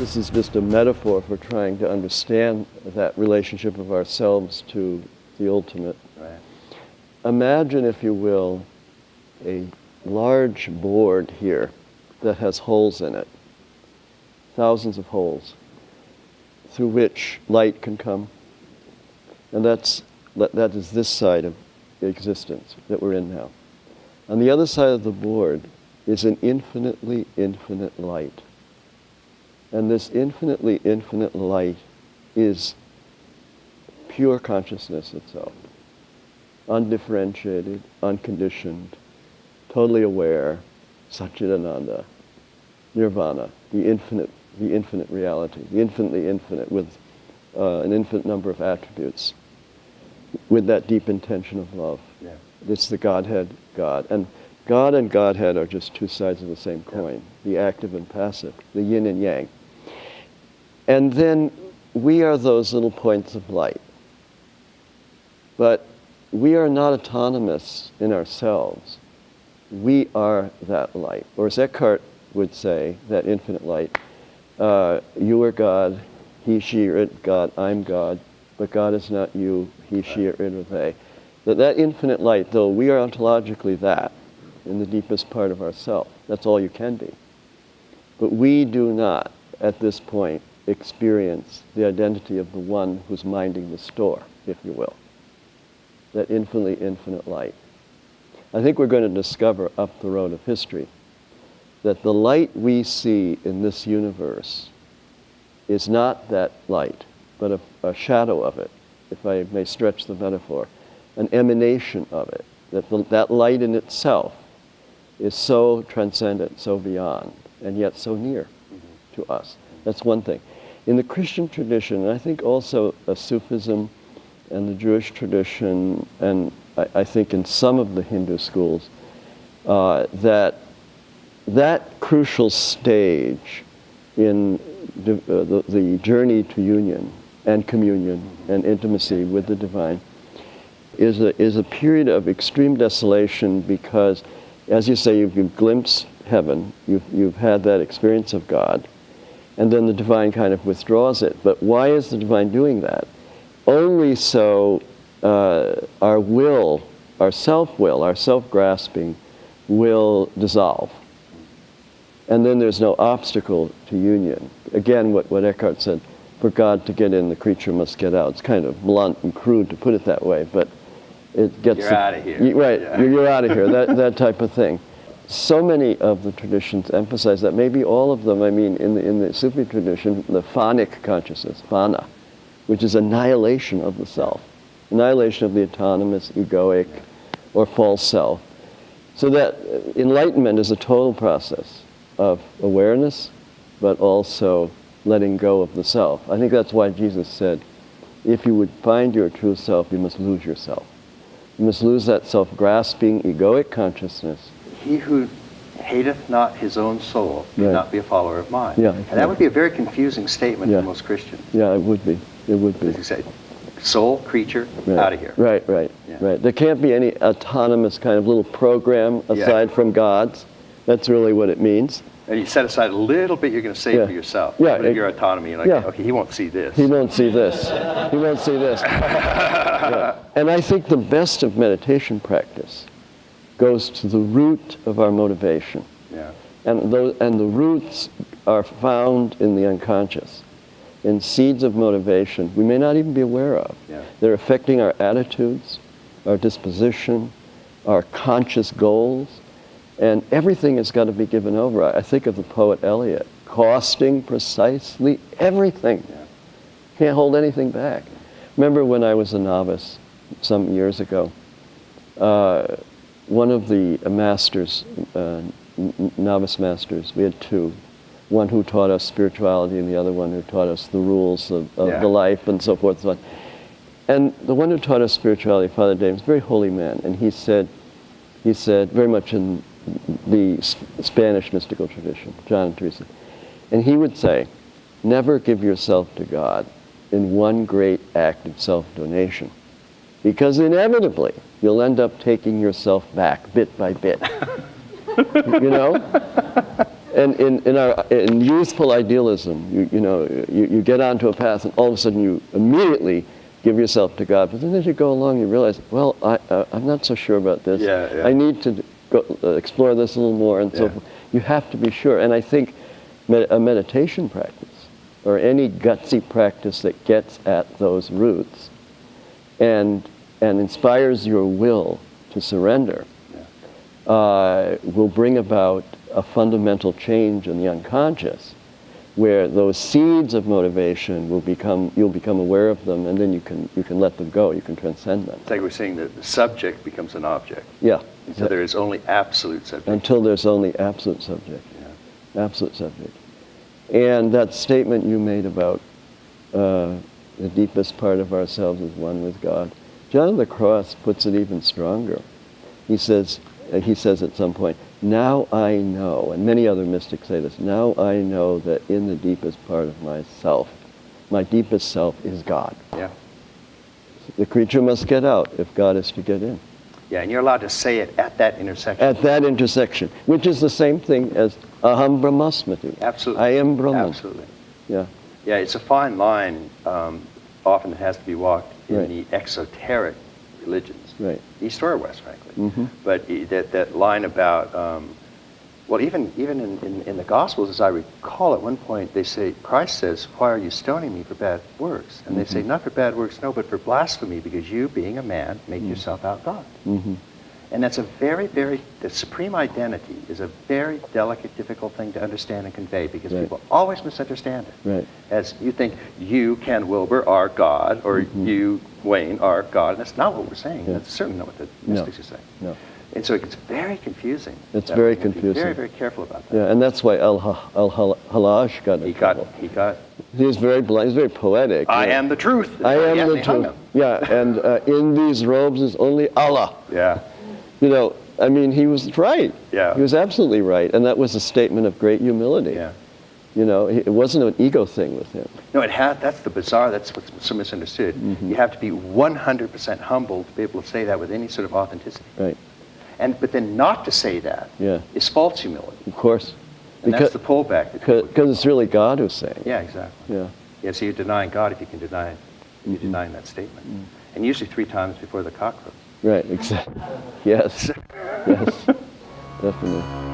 this is just a metaphor for trying to understand that relationship of ourselves to the ultimate. Right. Imagine, if you will, a large board here that has holes in it, thousands of holes, through which light can come. And that is this side of existence that we're in now. On the other side of the board is an infinitely infinite light. And this infinitely infinite light is pure consciousness itself, undifferentiated, unconditioned, totally aware, Satchidananda, nirvana, the infinite reality, the infinitely infinite with an infinite number of attributes, with that deep intention of love. Yeah. It's the Godhead, God. And God and Godhead are just two sides of the same coin, the active and passive, the yin and yang. And then we are those little points of light. But we are not autonomous in ourselves. We are that light. Or as Eckhart would say, that infinite light, you are God, he, she, or it, God, I'm God, but God is not you, he, she, or it, or they. That infinite light, though we are ontologically that, in the deepest part of ourself, that's all you can be. But we do not, at this point, experience the identity of the one who's minding the store, if you will. That infinitely infinite light. I think we're going to discover up the road of history that the light we see in this universe is not that light, but a shadow of it, if I may stretch the metaphor, an emanation of it. That light in itself is so transcendent, so beyond, and yet so near to us. That's one thing. In the Christian tradition, and I think also Sufism and the Jewish tradition, and I think in some of the Hindu schools, that crucial stage in the journey to union and communion and intimacy with the divine is a period of extreme desolation, because, as you say, you've glimpsed heaven, you've had that experience of God, and then the divine kind of withdraws it. But why is the divine doing that? Only so our will, our self-will, our self-grasping will dissolve. And then there's no obstacle to union. Again, what Eckhart said, for God to get in, the creature must get out. It's kind of blunt and crude to put it that way, but it gets... You're out of here. Right, yeah. you're out of here, that type of thing. So many of the traditions emphasize that, maybe all of them. I mean, in the Sufi tradition, the phonic consciousness, phana, which is annihilation of the self, annihilation of the autonomous, egoic, or false self. So that enlightenment is a total process of awareness, but also letting go of the self. I think that's why Jesus said, if you would find your true self, you must lose yourself. You must lose that self-grasping, egoic consciousness. He who hateth not his own soul cannot be a follower of mine. Yeah, and that would be a very confusing statement for most Christians. Yeah, it would be. It would be. As you say, soul, creature, out of here. Right. There can't be any autonomous kind of little program aside from God's. That's really what it means. And you set aside a little bit you're going to save for yourself. Yeah. Your autonomy. You're like, okay, he won't see this. He won't see this. He won't see this. And I think the best of meditation practice goes to the root of our motivation. Yeah. And the roots are found in the unconscious, in seeds of motivation we may not even be aware of. Yeah. They're affecting our attitudes, our disposition, our conscious goals, and everything has got to be given over. I think of the poet Eliot, costing precisely everything. Yeah. Can't hold anything back. Remember when I was a novice some years ago, one of the masters, novice masters, we had two, one who taught us spirituality and the other one who taught us the rules of the life and so forth and so on. And the one who taught us spirituality, Father Dave, was a very holy man, and he said very much in the Spanish mystical tradition, John and Teresa, and he would say, never give yourself to God in one great act of self-donation, because inevitably you'll end up taking yourself back bit by bit. You know? And in youthful idealism, you get onto a path, and all of a sudden you immediately give yourself to God. But then as you go along, you realize, well, I'm not so sure about this. Yeah. I need to go, explore this a little more, and so forth. You have to be sure. And I think a meditation practice, or any gutsy practice that gets at those roots, and inspires your will to surrender, will bring about a fundamental change in the unconscious, where those seeds of motivation you'll become aware of them, and then you can let them go. You can transcend them. It's like we're saying that the subject becomes an object. Yeah. So there is only absolute subject. Until there's only absolute subject. Yeah. Absolute subject. And that statement you made about the deepest part of ourselves is one with God, John of the Cross puts it even stronger. He says at some point, now I know, and many other mystics say this, now I know that in the deepest part of myself, my deepest self is God. Yeah. The creature must get out if God is to get in. Yeah, and you're allowed to say it at that intersection. At that intersection, which is the same thing as aham brahmasmiti. Absolutely. I am Brahman. Absolutely. Yeah. Yeah, it's a fine line. Often it has to be walked in Right. the exoteric religions, Right. East or West, frankly. Mm-hmm. But that line about, well, even in the Gospels, as I recall, at one point they say, Christ says, "Why are you stoning me for bad works?" And they say, "Not for bad works, no, but for blasphemy, because you, being a man, make yourself out God." Mm-hmm. And that's the supreme identity is a very delicate, difficult thing to understand and convey, because Right. people always misunderstand it. Right. As you think, you, Ken Wilber, are God, or you, Wayne, are God. And that's not what we're saying. Yeah. That's certainly not what the No. mystics are saying. No. And so it gets very confusing. It's That very we have to be confusing. Very, very careful about that. Yeah, and that's why Al-Halaj got in trouble. He was very blunt. He was very poetic. I am the truth. I am Yeah, the they hung truth. him. Yeah, and in these robes is only Allah. Yeah. I mean, he was right. Yeah. He was absolutely right, and that was a statement of great humility. Yeah. It wasn't an ego thing with him. No, that's the bizarre, that's what's so misunderstood. Mm-hmm. You have to be 100% humble to be able to say that with any sort of authenticity. Right. But then not to say that is false humility. Of course. And that's the pullback. Because it's really God who's saying. Yeah, exactly. Yeah. Yeah, so you're denying God if you can deny it. You're denying that statement. And usually 3 times before the cock crows. Right, exactly. Yes. Yes. Definitely.